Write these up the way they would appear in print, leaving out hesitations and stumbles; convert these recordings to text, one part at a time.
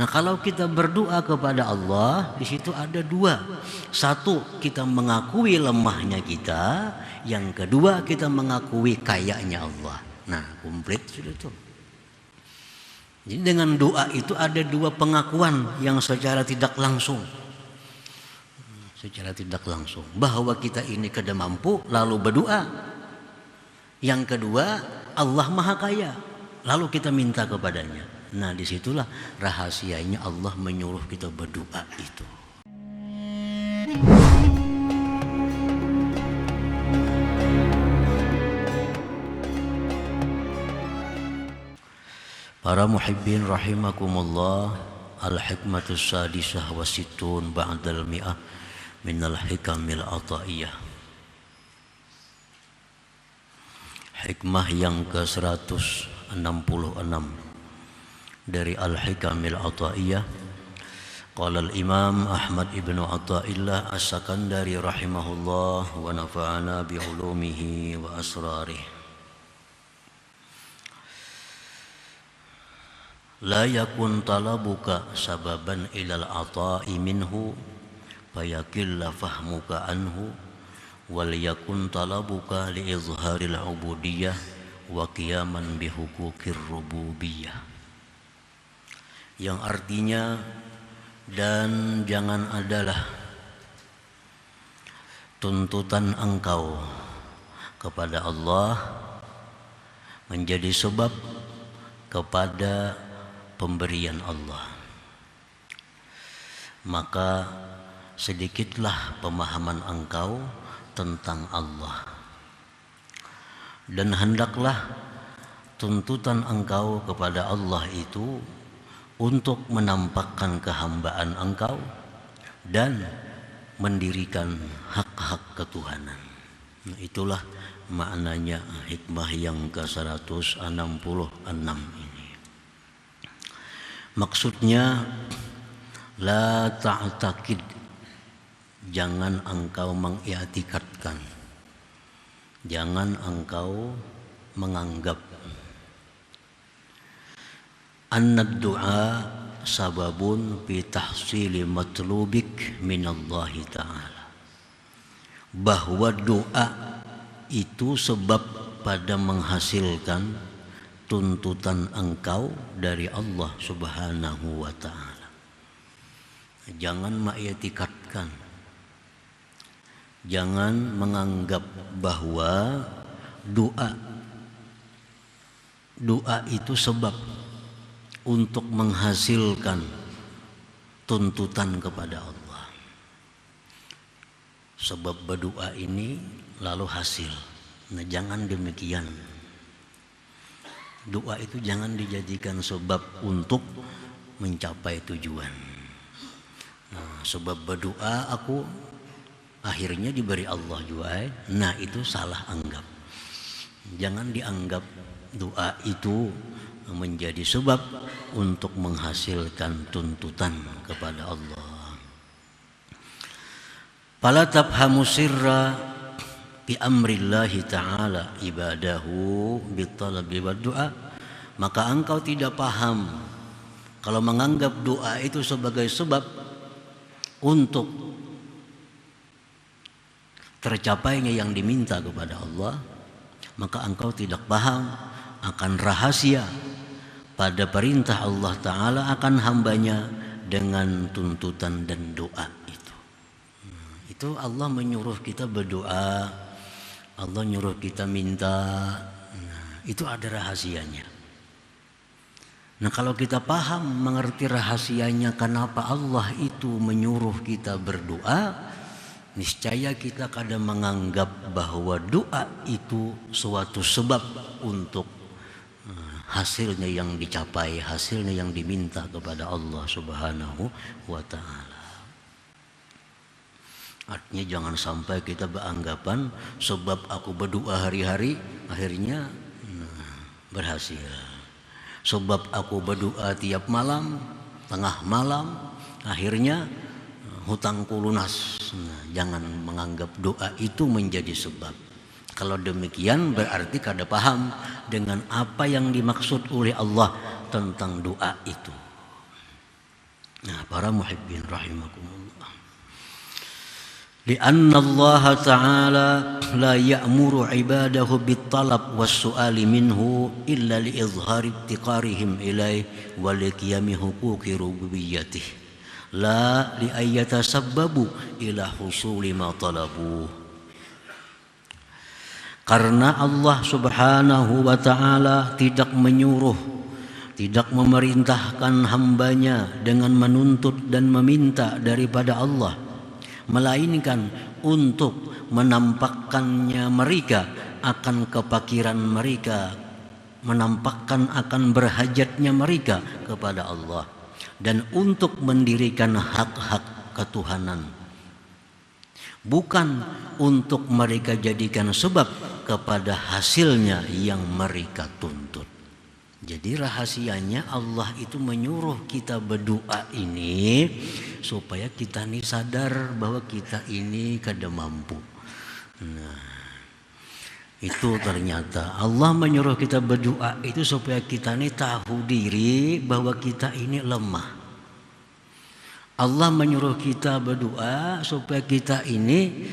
Nah, kalau kita berdoa kepada Allah, di situ ada dua. Satu, kita mengakui lemahnya kita. Yang kedua, kita mengakui kayanya Allah. Nah, komplit sudah tuh. Jadi dengan doa itu ada dua pengakuan yang secara tidak langsung. Secara tidak langsung. Bahwa kita ini kada mampu, lalu berdoa. Yang kedua, Allah Maha Kaya. Lalu kita minta kepadanya. Nah, disitulah rahasianya Allah menyuruh kita berdoa itu. Para muhibbin rahimakumullah, al-hikmatus sadisah wa sittun ba'dal mi'ah minal hikamil ataiyah. Hikmah yang ke-166 dari Al-Hikamil Ataiyah. Qala al-Imam Ahmad ibnu Athaillah As-Sakandari rahimahullah wa nafa'ana bi ulumihi wa asrarih. La yakun talabuka sababan ilal ata'i minhu fayakilla fahmuka anhu wal yakun talabuka li izharil ubudiyah wa qiyaman bi hukukir rububiyah. Yang artinya, dan jangan adalah tuntutan engkau kepada Allah menjadi sebab kepada pemberian Allah. Maka sedikitlah pemahaman engkau tentang Allah, dan hendaklah tuntutan engkau kepada Allah itu untuk menampakkan kehambaan engkau dan mendirikan hak-hak ketuhanan. Nah, itulah maknanya hikmah yang ke-166 ini. Maksudnya, la ta'taqid, jangan engkau mengi'tikadkan, jangan engkau menganggap anna du'a sababun fi tahsili matlubik minallahi ta'ala, bahwa doa itu sebab pada menghasilkan tuntutan engkau dari Allah Subhanahu wa ta'ala. Jangan mengi'tikadkan, jangan menganggap bahwa doa itu sebab untuk menghasilkan tuntutan kepada Allah. Sebab berdoa ini lalu hasil. Nah, jangan demikian. Doa itu jangan dijadikan sebab untuk mencapai tujuan. Nah, sebab berdoa aku akhirnya diberi Allah juga. Nah, itu salah anggap. Jangan dianggap doa itu menjadi sebab untuk menghasilkan tuntutan kepada Allah. Fala tafhamu sirra bi amrillahi ta'ala ibadahu bitalabi wa du'a, maka engkau tidak paham kalau menganggap doa itu sebagai sebab untuk tercapainya yang diminta kepada Allah, maka engkau tidak paham akan rahasia pada perintah Allah Ta'ala akan hambanya dengan tuntutan dan doa itu. Itu Allah menyuruh kita berdoa, Allah nyuruh kita minta. Itu ada rahasianya. Nah, kalau kita paham, mengerti rahasianya kenapa Allah itu menyuruh kita berdoa, niscaya kita kadang menganggap bahwa doa itu suatu sebab untuk hasilnya yang dicapai, hasilnya yang diminta kepada Allah Subhanahu wa ta'ala. Artinya jangan sampai kita beranggapan sebab aku berdoa hari-hari akhirnya berhasil. Sebab aku berdoa tiap malam, tengah malam, akhirnya hutangku lunas. Jangan menganggap doa itu menjadi sebab. Kalau demikian berarti kada paham dengan apa yang dimaksud oleh Allah tentang doa itu. Nah, para muhibbin rahimakumullah. Lianna Allah Ta'ala la ya'muru ibadahu bit-talab was-su'ali minhu illa li'izhari ibtiqarihim ilaih wa liqiyami huquqi rububiyyatih la li'ayyatasabbabu ila husuli ma talabu. Karena Allah Subhanahu wa Ta'ala tidak menyuruh, tidak memerintahkan hambanya dengan menuntut dan meminta daripada Allah, melainkan untuk menampakkannya mereka akan kepakiran mereka, menampakkan akan berhajatnya mereka kepada Allah, dan untuk mendirikan hak-hak ketuhanan, bukan untuk mereka jadikan sebab kepada hasilnya yang mereka tuntut. Jadi rahasianya Allah itu menyuruh kita berdoa ini supaya kita ini sadar bahwa kita ini kada mampu. Nah, itu ternyata Allah menyuruh kita berdoa itu supaya kita ini tahu diri bahwa kita ini lemah. Allah menyuruh kita berdoa supaya kita ini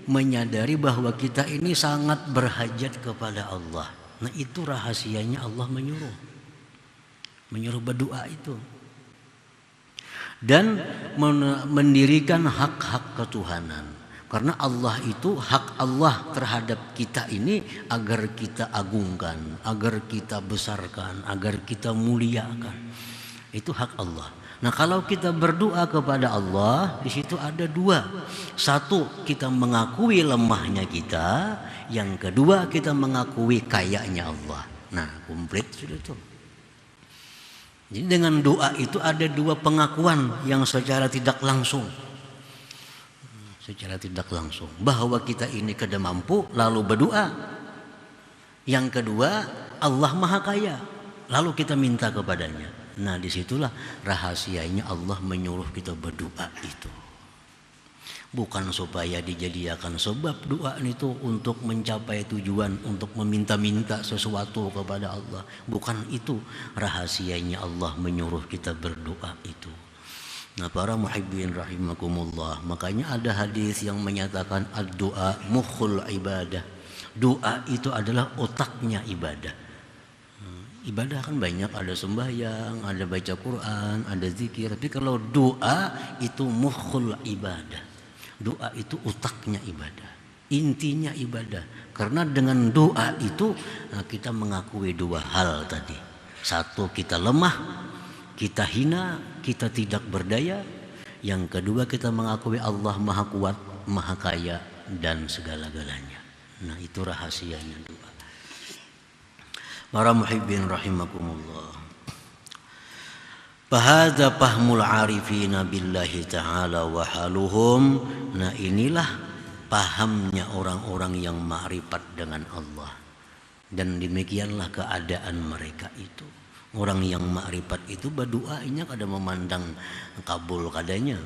menyadari bahwa kita ini sangat berhajat kepada Allah. Nah, itu rahasianya Allah menyuruh berdoa itu. Dan mendirikan hak-hak ketuhanan. Karena Allah itu, hak Allah terhadap kita ini agar kita agungkan, agar kita besarkan, agar kita muliakan. Itu hak Allah. Nah, kalau kita berdoa kepada Allah, di situ ada dua. Satu, kita mengakui lemahnya kita. Yang kedua, kita mengakui kayanya Allah. Nah, komplit sudah itu. Jadi dengan doa itu ada dua pengakuan yang secara tidak langsung. Secara tidak langsung. Bahwa kita ini kada mampu, lalu berdoa. Yang kedua, Allah Maha Kaya. Lalu kita minta kepadanya. Nah, disitulah rahasianya Allah menyuruh kita berdoa itu. Bukan supaya dijadikan sebab doa itu untuk mencapai tujuan, untuk meminta-minta sesuatu kepada Allah. Bukan itu rahasianya Allah menyuruh kita berdoa itu. Nah, para muhibbin rahimakumullah, makanya ada hadis yang menyatakan ad-doa mukhul ibadah. Doa itu adalah otaknya ibadah. Ibadah kan banyak, ada sembahyang, ada baca Quran, ada zikir. Tapi kalau doa itu mukhul ibadah. Doa itu otaknya ibadah, intinya ibadah. Karena dengan doa itu kita mengakui dua hal tadi. Satu, kita lemah, kita hina, kita tidak berdaya. Yang kedua, kita mengakui Allah Maha Kuat, Maha Kaya, dan segala-galanya. Nah, itu rahasianya doa. Para muhibbin rahimakumullah. Fahadha fahmul arifina billahi ta'ala wa haluhum. Nah, inilah pahamnya orang-orang yang ma'rifat dengan Allah. Dan demikianlah keadaan mereka itu. Orang yang ma'rifat itu berdoanya kada memandang kabul kadanya.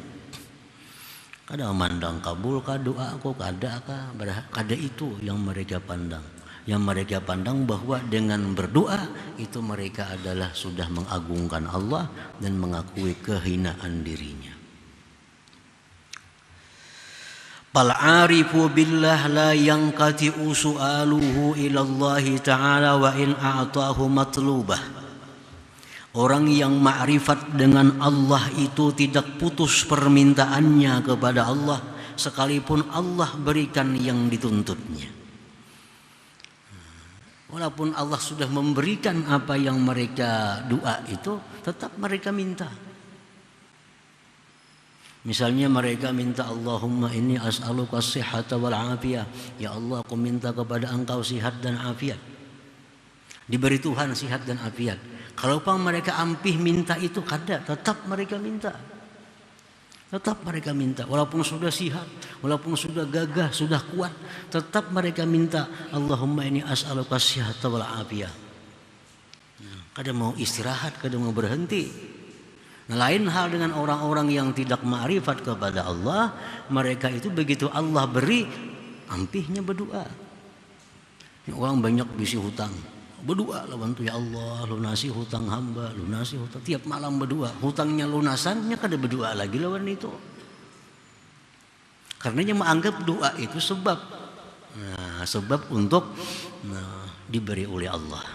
Kada memandang kabul ka doa aku kada ka. Kada itu yang mereka pandang. Yang mereka pandang bahwa dengan berdoa itu mereka adalah sudah mengagungkan Allah dan mengakui kehinaan dirinya. Fal arifu billah la yanqati'u su'aluhu ila Allah ta'ala wa in a'tahu matlubah. Orang yang ma'rifat dengan Allah itu tidak putus permintaannya kepada Allah sekalipun Allah berikan yang dituntutnya. Walaupun Allah sudah memberikan apa yang mereka doa itu, tetap mereka minta. Misalnya mereka minta, Allahumma inni as'aluka as-sihhata wal afiyah. Ya Allah, aku minta kepada Engkau sihat dan afiat. Diberi Tuhan sihat dan afiat. Kalau mereka ampih minta itu, kada, tetap mereka minta. Tetap mereka minta, walaupun sudah sihat, walaupun sudah gagah, sudah kuat, tetap mereka minta, Allahumma inni as'aluka as-sihhata wal afiyah. Kada mau istirahat, kada mau berhenti. Nah, lain hal dengan orang-orang yang tidak ma'rifat kepada Allah. Mereka itu begitu Allah beri, ampihnya berdoa. Orang banyak bisi hutang, Berdoa lawan tuh, ya Allah lunasi hutang hamba, lunasi hutang. Tiap malam berdoa, hutangnya lunasannya kada berdoa lagi lawan itu. Karena dia menganggap doa itu sebab, sebab untuk diberi oleh Allah.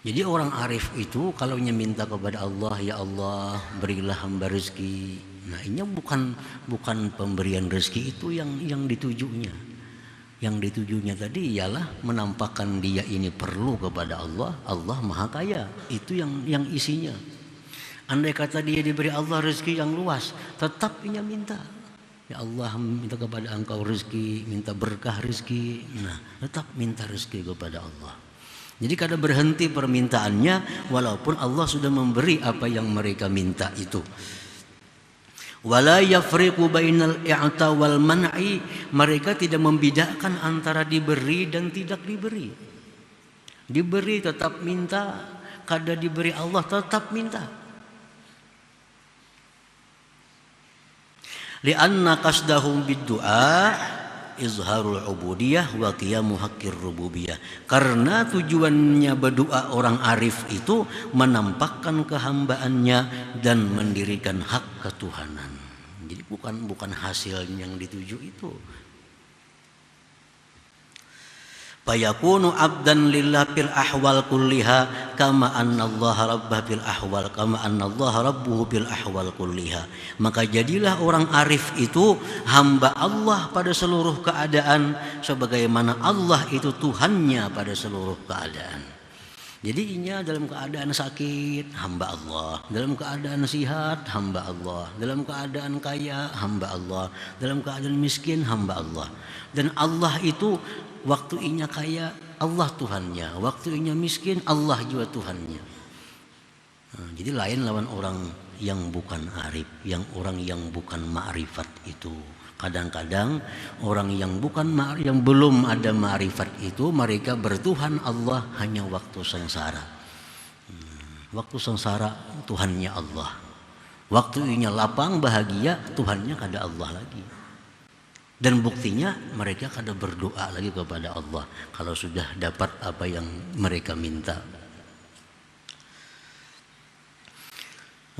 Jadi orang arif itu kalau minta kepada Allah, ya Allah berilah hamba rezeki. Nah ini bukan pemberian rezeki itu yang ditujunya. Yang ditujunya tadi ialah menampakkan dia ini perlu kepada Allah. Allah maha kaya. Itu yang isinya. Andai kata dia diberi Allah rezeki yang luas, tetap ia minta. Ya Allah minta kepada engkau rezeki, minta berkah rezeki. Nah tetap minta rezeki kepada Allah. Jadi kada berhenti permintaannya walaupun Allah sudah memberi apa yang mereka minta itu. Wala yafriqu bainal i'ta wal man'i, mereka tidak membedakan antara diberi dan tidak diberi. Diberi tetap minta, kada diberi Allah tetap minta. Li'anna qasdahum bid-du'a izharul ubudiyah wa qiyamu haqqir rububiyah. Karena tujuannya berdoa orang arif itu menampakkan kehambaannya dan mendirikan hak ketuhanan. Jadi bukan hasil yang dituju itu. Fayakunu abdan lillah fil ahwal kulliha kama anna Allah rabbah fil ahwal kama anna Allah rabbuhu fil ahwal kulliha. Maka jadilah orang arif itu hamba Allah pada seluruh keadaan sebagaimana Allah itu Tuhannya pada seluruh keadaan. Jadi inya dalam keadaan sakit hamba Allah, dalam keadaan sihat hamba Allah, dalam keadaan kaya hamba Allah, dalam keadaan miskin hamba Allah. Dan Allah itu waktu inya kaya Allah Tuhannya, waktu inya miskin Allah juga Tuhannya. Jadi lain lawan orang yang bukan arif, orang yang bukan ma'rifat itu. Kadang-kadang orang yang belum ada ma'rifat itu mereka bertuhan Allah hanya waktu sengsara. Waktu sengsara Tuhannya Allah. Waktu inya lapang bahagia Tuhannya kada Allah lagi. Dan buktinya mereka kada berdoa lagi kepada Allah kalau sudah dapat apa yang mereka minta.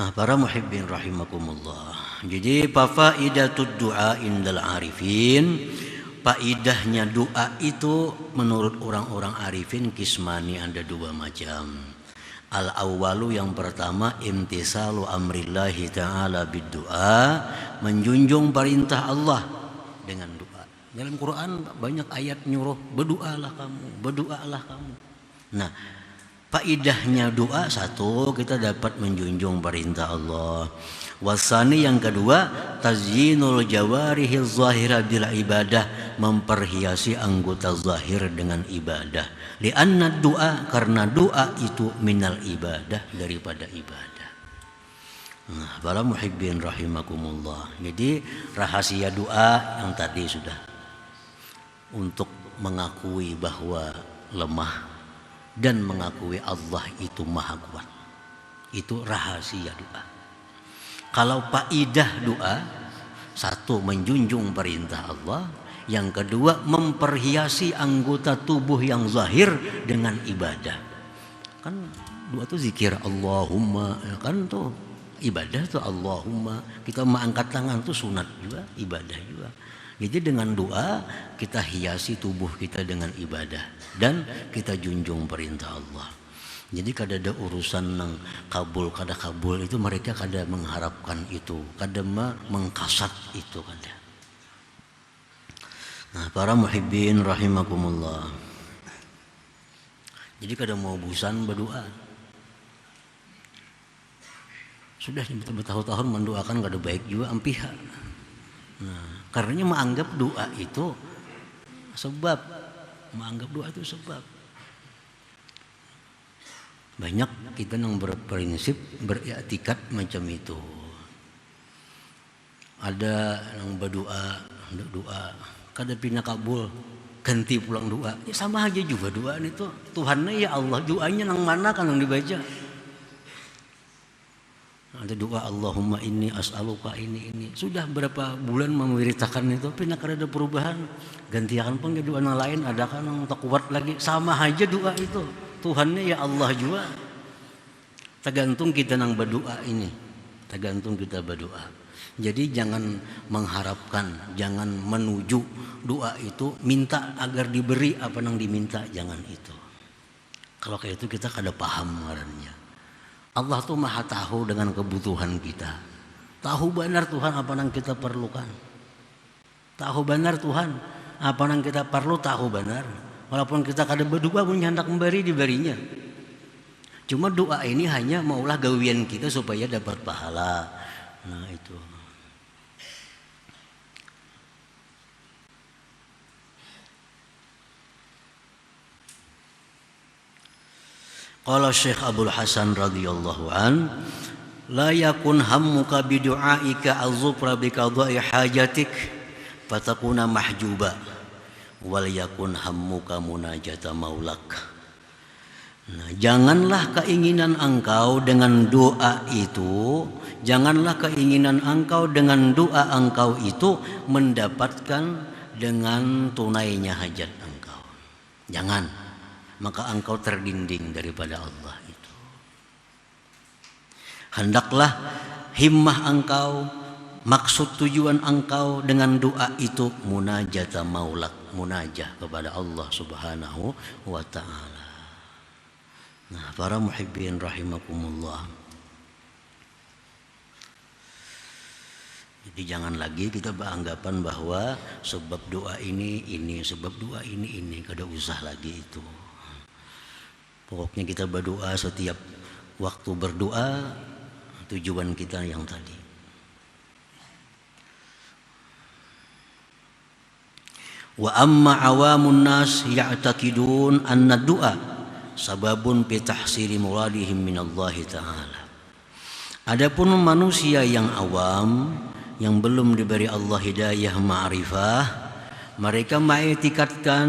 Nah, para muhibbin rahimakumullah. Jadi faidatud du'a indal arifin, faidahnya doa itu menurut orang-orang arifin kismani, ada dua macam. Al awwalu yang pertama imtisalu amrillahi ta'ala bid-du'a, menjunjung perintah Allah dengan doa. Dalam Quran banyak ayat nyuruh berdoalah kamu. Nah, faidahnya doa satu, kita dapat menjunjung perintah Allah. Wasani yang kedua, tazyinul jawarihil zahira bil ibadah, memperhiasi anggota zahir dengan ibadah. Lianna doa, karena doa itu minal ibadah, daripada ibadah. Nah, para muhibbin rahimakumullah. Jadi rahasia doa yang tadi sudah, untuk mengakui bahwa lemah dan mengakui Allah itu maha kuat. Itu rahasia doa. Kalau faidah doa, satu menjunjung perintah Allah, yang kedua memperhiasi anggota tubuh yang zahir dengan ibadah. Kan doa itu zikir Allahumma, kan tuh ibadah tuh Allahumma. Kita mengangkat tangan tuh sunat juga, ibadah juga. Jadi dengan doa kita hiasi tubuh kita dengan ibadah dan kita junjung perintah Allah. Jadi kada ada urusan nang kabul kada kabul itu, mereka kada mengharapkan itu, kada mengkasat itu kada. Nah, para muhibbin rahimakumullah. Jadi kada mau bosan berdoa. Sudah bertahun-tahun mendoakan kada baik juga ampiha. Nah, karenanya menganggap doa itu sebab, banyak kita yang berprinsip beriktikad macam itu. Ada yang berdoa kada pina kabul, ganti pulang doa. Ya sama aja juga doa itu. Tuhannya ya Allah, doanya nang mana kan yang dibaca. Ada doa Allahumma inni as'aluka ini. Sudah berapa bulan memerintahkan itu, tapi nak ada perubahan. Gantikan pun ke doa lain, ada kan yang tak kuat lagi. Sama aja doa itu. Tuhannya ya Allah juga. Tergantung kita nang berdoa ini. Tergantung kita berdoa. Jadi jangan mengharapkan, jangan menuju doa itu minta agar diberi apa yang diminta, jangan itu. Kalau kayak itu kita kada paham ngarannya. Allah tuh maha tahu dengan kebutuhan kita. Tahu benar Tuhan apa yang kita perlukan. Tahu benar Tuhan apa yang kita perlu, tahu benar. Walaupun kita kada berdoa pun hendak memberi, diberinya. Cuma doa ini hanya maulah gawian kita supaya dapat pahala. Nah itu. Qala Syekh Abdul Hasan radhiyallahu an, la yakun hammuka bi du'aika az-zufra bi qada'i hajatik fatakuna mahjuba wal yakun hammuka munajata maulak. Nah, janganlah keinginan engkau dengan doa itu, janganlah keinginan engkau dengan doa engkau itu mendapatkan dengan tunainya hajat engkau. Jangan. Maka engkau terdinding daripada Allah itu. Hendaklah himmah engkau, maksud tujuan engkau dengan doa itu munajata maulak, munajah kepada Allah Subhanahu wa ta'ala. Nah, para muhibbin rahimakumullah. Jadi jangan lagi kita beranggapan bahwa sebab doa ini, sebab doa ini, kada usah lagi itu. Pokoknya kita berdoa setiap waktu berdoa, tujuan kita yang tadi. Wa amma awamun nas ya'taqidun anna du'a sababun fi tahsili muradihim minallahi ta'ala. Adapun manusia yang awam yang belum diberi Allah hidayah ma'rifah, mereka mengiktikadkan,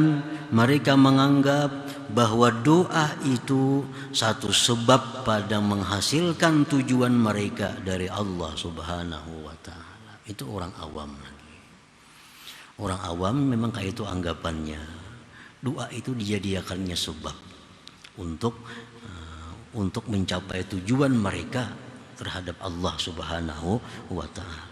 mereka menganggap bahwa doa itu satu sebab pada menghasilkan tujuan mereka dari Allah Subhanahu wa ta'ala. Itu orang awam lagi. Orang awam memang kayak itu anggapannya. Doa itu dijadikannya sebab untuk mencapai tujuan mereka terhadap Allah Subhanahu wa ta'ala.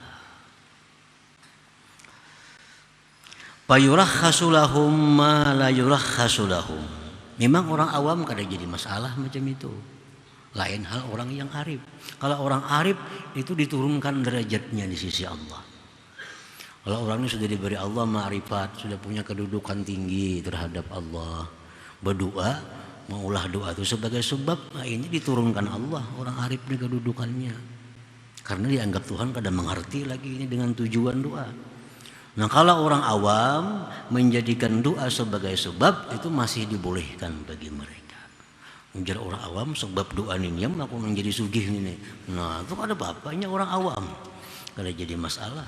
Fayurakhasu lahum ma la yurakhasu lahum. Memang orang awam kada jadi masalah macam itu. Lain hal orang yang arif. Kalau orang arif itu diturunkan derajatnya di sisi Allah. Kalau orang ini sudah diberi Allah ma'rifat, sudah punya kedudukan tinggi terhadap Allah, berdoa, maulah doa itu sebagai sebab, nah ini diturunkan Allah orang arif di kedudukannya. Karena dianggap Tuhan kada mengerti lagi ini dengan tujuan doa. Nah kalau orang awam menjadikan doa sebagai sebab, itu masih dibolehkan bagi mereka. Menjadi orang awam sebab doa ini aku menjadi sugih ini. Nah itu ada apa-apanya orang awam, kada jadi masalah.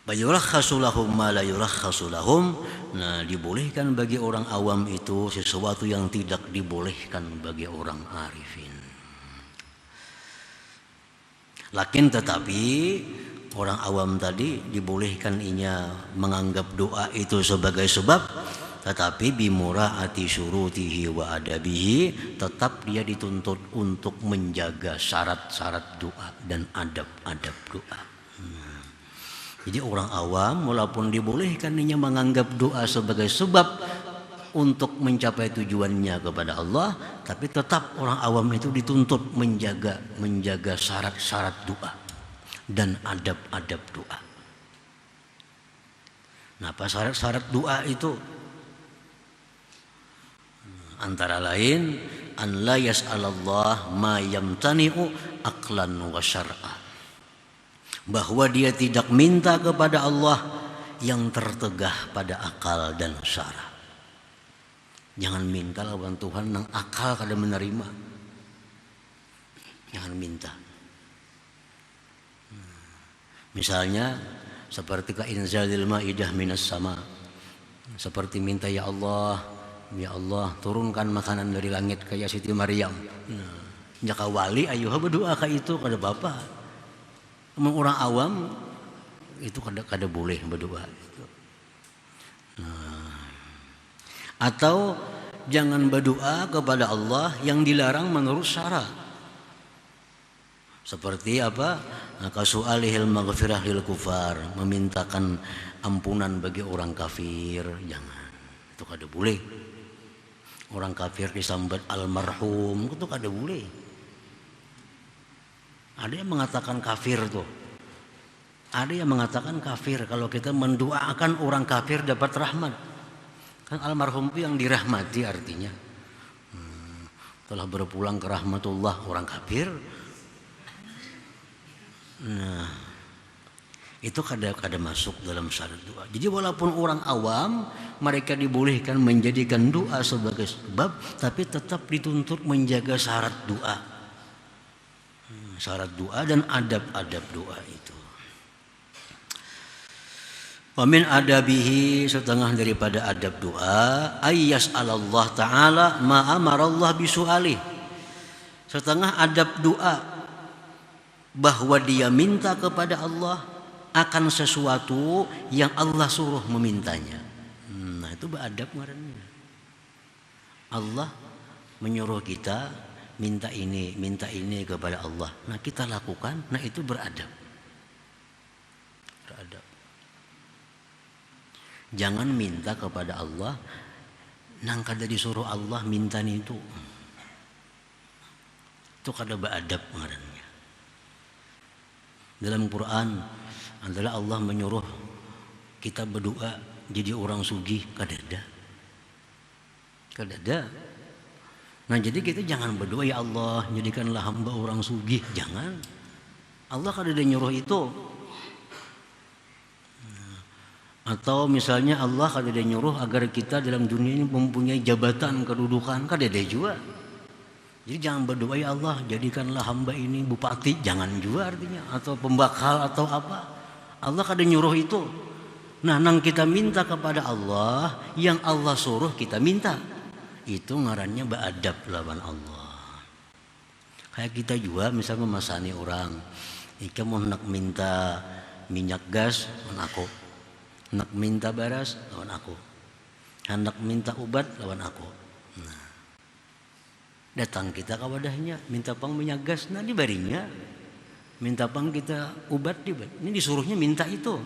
Bayurakhasu lahum ma la yurakhasu lahum. Nah dibolehkan bagi orang awam itu sesuatu yang tidak dibolehkan bagi orang arifin. Lakin tetapi orang awam tadi dibolehkan inya menganggap doa itu sebagai sebab, tetapi bimuraati syurutihi wa adabihi, tetap dia dituntut untuk menjaga syarat-syarat doa dan adab-adab doa. Jadi orang awam walaupun dibolehkan inya menganggap doa sebagai sebab untuk mencapai tujuannya kepada Allah, tapi tetap orang awam itu dituntut menjaga syarat-syarat doa dan adab-adab doa. Nah, apa syarat-syarat doa itu? Antara lain an la yas'alallah ma yamtani'u aqlan wa syar'a. Bahwa dia tidak minta kepada Allah yang tertegah pada akal dan syara. Jangan minta lawan Tuhan nang akal kada menerima. Jangan minta. Misalnya seperti ka inzalil maidah minas sama. Seperti minta ya Allah ya Allah turunkan makanan dari langit kayak Siti Maryam. Nah, jaka wali ayo berdoa kayak itu kada bapak. Orang awam itu kada boleh berdoa. Nah, atau jangan berdoa kepada Allah yang dilarang menurut syara. Seperti apa? Kasu'alihil maghfirah lil kufar, memintakan ampunan bagi orang kafir, jangan. Itu kada boleh. Orang kafir disambat almarhum, itu kada boleh. Ada yang mengatakan kafir tuh. Ada yang mengatakan kafir kalau kita mendoakan orang kafir dapat rahmat. Kan almarhum itu yang dirahmati artinya. Telah berpulang ke rahmatullah orang kafir. Nah, itu kada masuk dalam syarat doa. Jadi walaupun orang awam mereka dibolehkan menjadikan doa sebagai sebab, tapi tetap dituntut menjaga syarat doa. Syarat doa dan adab-adab doa itu. Wa min adabihi, setengah daripada adab doa, ayyas Allah ta'ala ma amarallah bisu'alih. Setengah adab doa bahwa dia minta kepada Allah akan sesuatu yang Allah suruh memintanya. Nah itu beradab ngarannya. Allah menyuruh kita minta ini kepada Allah. Nah kita lakukan, nah itu beradab. Beradab. Jangan minta kepada Allah nang kada disuruh Allah minta itu. Itu kada beradab ngarannya. Dalam Quran adalah Allah menyuruh kita berdoa jadi orang sugih, kada ada. Nah jadi kita jangan berdoa ya Allah jadikanlah hamba orang sugih, jangan. Allah kada ada nyuruh itu. Atau misalnya Allah kada ada nyuruh agar kita dalam dunia ini mempunyai jabatan kedudukan, kada ada juga. Jadi jangan berdoa ya Allah jadikanlah hamba ini bupati, jangan juga artinya, atau pembakal atau apa. Allah kada nyuruh itu. Nah nang kita minta kepada Allah yang Allah suruh kita minta, itu ngarannya beradab lawan Allah. Kayak kita juga misalnya memasani orang, ika mau nak minta minyak gas lawan aku, nak minta beras lawan aku, hendak minta obat lawan aku. Nah, datang kita ke wadahnya, minta pang minyak gas, nah dibarinya. Minta pang kita obat, dibari. Ini disuruhnya minta itu.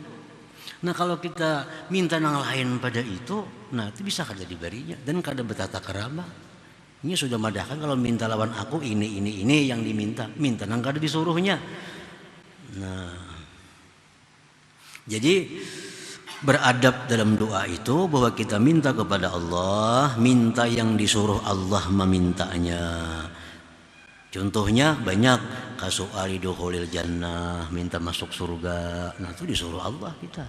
Nah kalau kita minta nang lain pada itu, nah itu bisa kada dibarinya dan kada bertata kerama. Ini sudah madahkan kalau minta lawan aku ini yang diminta, minta nang kada disuruhnya. Nah, jadi beradab dalam doa itu bahwa kita minta kepada Allah, minta yang disuruh Allah memintanya. Contohnya banyak, kasu'ali dukhulil jannah, minta masuk surga. Nah itu disuruh Allah kita.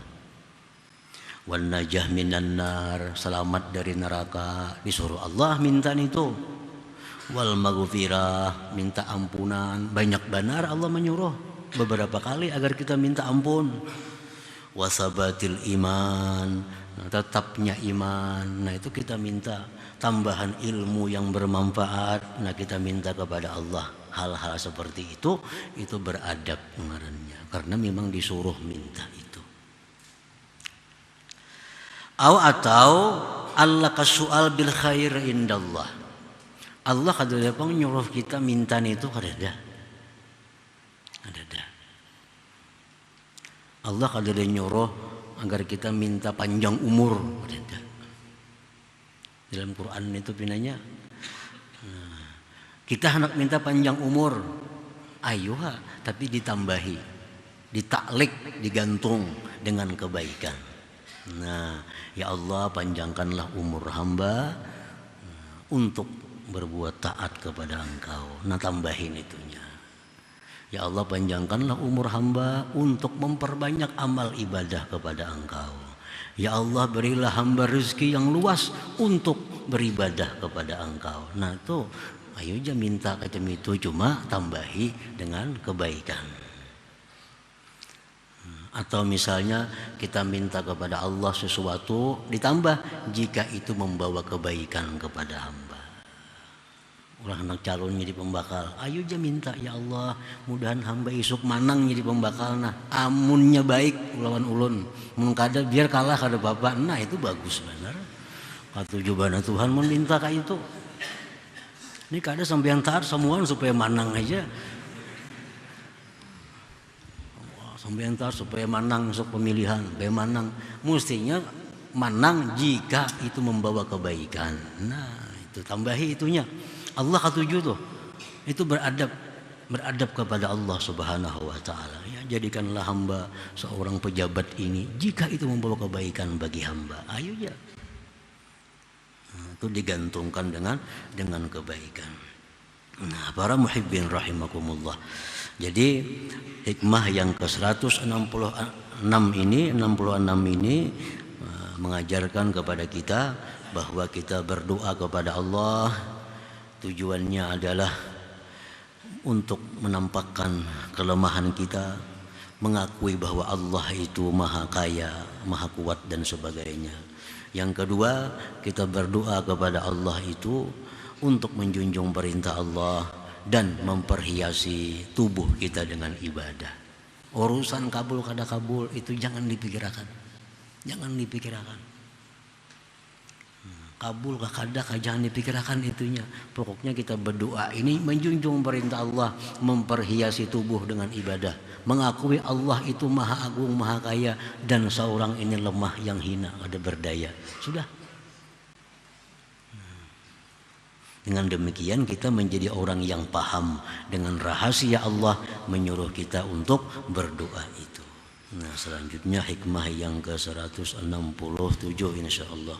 Wan najah minan nar, selamat dari neraka, disuruh Allah minta itu. Wal maghfirah, minta ampunan. Banyak benar Allah menyuruh beberapa kali agar kita minta ampun. Wasabatil iman, nah, tetapnya iman. Nah itu kita minta tambahan ilmu yang bermanfaat. Nah kita minta kepada Allah hal-hal seperti itu beradab ngarannya, karena memang disuruh minta itu. Atau Allah kasual bil khair indallah. Allah kadang nyuruh kita minta itu kada. Allah kada nyuruh agar kita minta panjang umur. Dalam Quran itu pinanya, kita hendak minta panjang umur, ayo tapi ditambahi, ditaklik, digantung dengan kebaikan. Nah, ya Allah panjangkanlah umur hamba untuk berbuat taat kepada Engkau. Nah tambahin itunya. Ya Allah panjangkanlah umur hamba untuk memperbanyak amal ibadah kepada Engkau. Ya Allah berilah hamba rezeki yang luas untuk beribadah kepada Engkau. Nah itu ayo aja minta macam itu, cuma tambahi dengan kebaikan. Atau misalnya kita minta kepada Allah sesuatu, ditambah jika itu membawa kebaikan kepada hamba. Ulah anak calon jadi pembakal, ayo aja minta, ya Allah mudahan hamba isuk manang jadi pembakal, nah amunnya baik lawan ulun, mun kada biar kalah kada bapak, nah itu bagus benar. Katujubana Tuhan meminta kayak itu. Ini kada sampean taat semuaan supaya manang aja. Sampean taat supaya manang masuk pemilihan, supaya manang. Mestinya manang jika itu membawa kebaikan. Nah, itu tambahi itunya. Allah ketujuh tuh, itu beradab kepada Allah Subhanahu wa taala. Ya, jadikanlah hamba seorang pejabat ini jika itu membawa kebaikan bagi hamba. Ayo ya. Nah, itu digantungkan dengan kebaikan. Nah, para muhibbin rahimakumullah. Jadi hikmah yang ke-166 ini mengajarkan kepada kita bahwa kita berdoa kepada Allah tujuannya adalah untuk menampakkan kelemahan kita, mengakui bahwa Allah itu maha kaya, maha kuat dan sebagainya. Yang kedua, kita berdoa kepada Allah itu untuk menjunjung perintah Allah dan memperhiasi tubuh kita dengan ibadah. Urusan kabul kada kabul itu jangan dipikirkan. Jangan dipikirkan. Kabul kada jangan dipikirkan itunya. Pokoknya kita berdoa ini menjunjung perintah Allah, memperhiasi tubuh dengan ibadah, mengakui Allah itu maha agung, maha kaya, dan seorang ini lemah yang hina, kada berdaya. Sudah. Dengan demikian kita menjadi orang yang paham dengan rahasia Allah menyuruh kita untuk berdoa itu. Nah, selanjutnya hikmah yang ke-167 insyaallah.